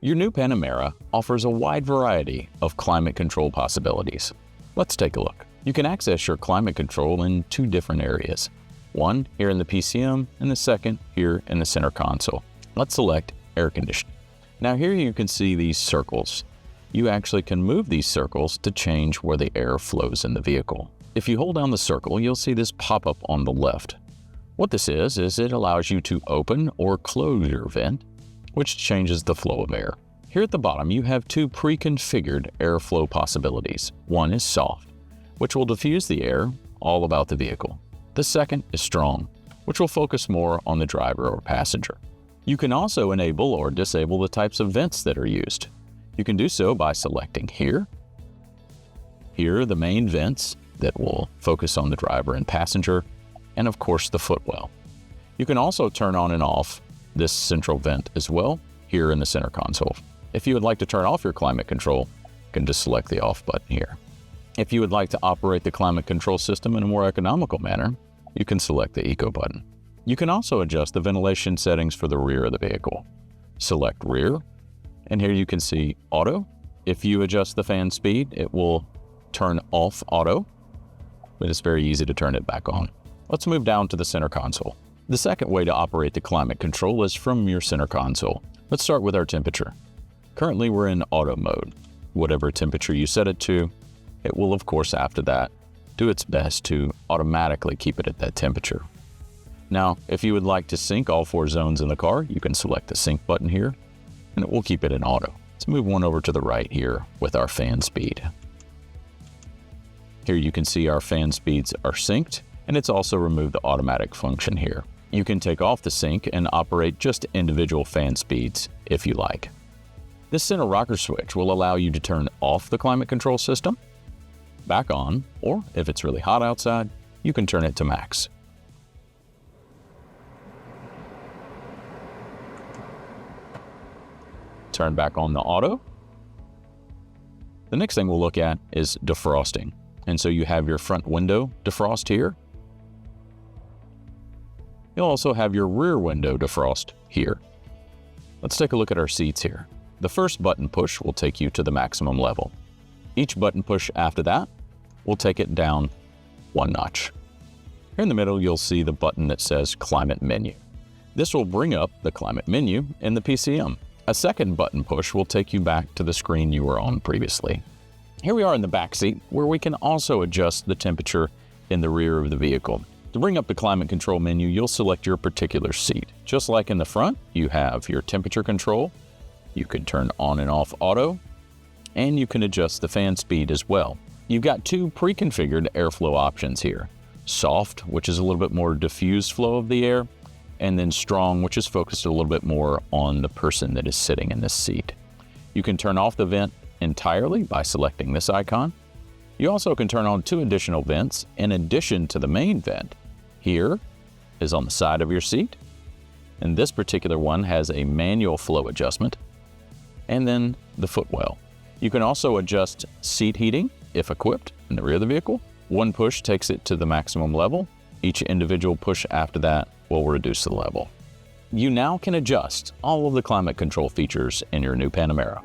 Your new Panamera offers a wide variety of climate control possibilities. Let's take a look. You can access your climate control in two different areas. One here in the PCM and the second here in the center console. Let's select air conditioning. Now here you can see these circles. You actually can move these circles to change where the air flows in the vehicle. If you hold down the circle, you'll see this pop up on the left. What this is it allows you to open or close your vent, which changes the flow of air. Here at the bottom, you have two pre-configured airflow possibilities. One is soft, which will diffuse the air all about the vehicle. The second is strong, which will focus more on the driver or passenger. You can also enable or disable the types of vents that are used. You can do so by selecting here. Here are the main vents that will focus on the driver and passenger, and of course the footwell. You can also turn on and off this central vent as well here in the center console. If you would like to turn off your climate control, you can just select the off button here. If you would like to operate the climate control system in a more economical manner, you can select the eco button. You can also adjust the ventilation settings for the rear of the vehicle. Select rear, and here you can see auto. If you adjust the fan speed, it will turn off auto, but it's very easy to turn it back on. Let's move down to the center console. The second way to operate the climate control is from your center console. Let's start with our temperature. Currently we're in auto mode. Whatever temperature you set it to, it will of course after that do its best to automatically keep it at that temperature. Now, if you would like to sync all four zones in the car, you can select the sync button here, and it will keep it in auto. Let's move one over to the right here with our fan speed. Here you can see our fan speeds are synced, and it's also removed the automatic function here. You can take off the sync and operate just individual fan speeds if you like. This center rocker switch will allow you to turn off the climate control system, back on, or if it's really hot outside, you can turn it to max. Turn back on the auto. The next thing we'll look at is defrosting. And so you have your front window defrost here. You'll also have your rear window defrost here. Let's take a look at our seats here. The first button push will take you to the maximum level. Each button push after that will take it down one notch. Here in the middle, you'll see the button that says Climate Menu. This will bring up the climate menu in the PCM. A second button push will take you back to the screen you were on previously. Here we are in the back seat, where we can also adjust the temperature in the rear of the vehicle. To bring up the climate control menu, you'll select your particular seat. Just like in the front, you have your temperature control. You can turn on and off auto, and you can adjust the fan speed as well. You've got two pre-configured airflow options here. Soft, which is a little bit more diffused flow of the air, and then strong, which is focused a little bit more on the person that is sitting in this seat. You can turn off the vent entirely by selecting this icon. You also can turn on two additional vents in addition to the main vent. Here is on the side of your seat, and this particular one has a manual flow adjustment, and then the footwell. You can also adjust seat heating if equipped in the rear of the vehicle. One push takes it to the maximum level. Each individual push after that will reduce the level. You now can adjust all of the climate control features in your new Panamera.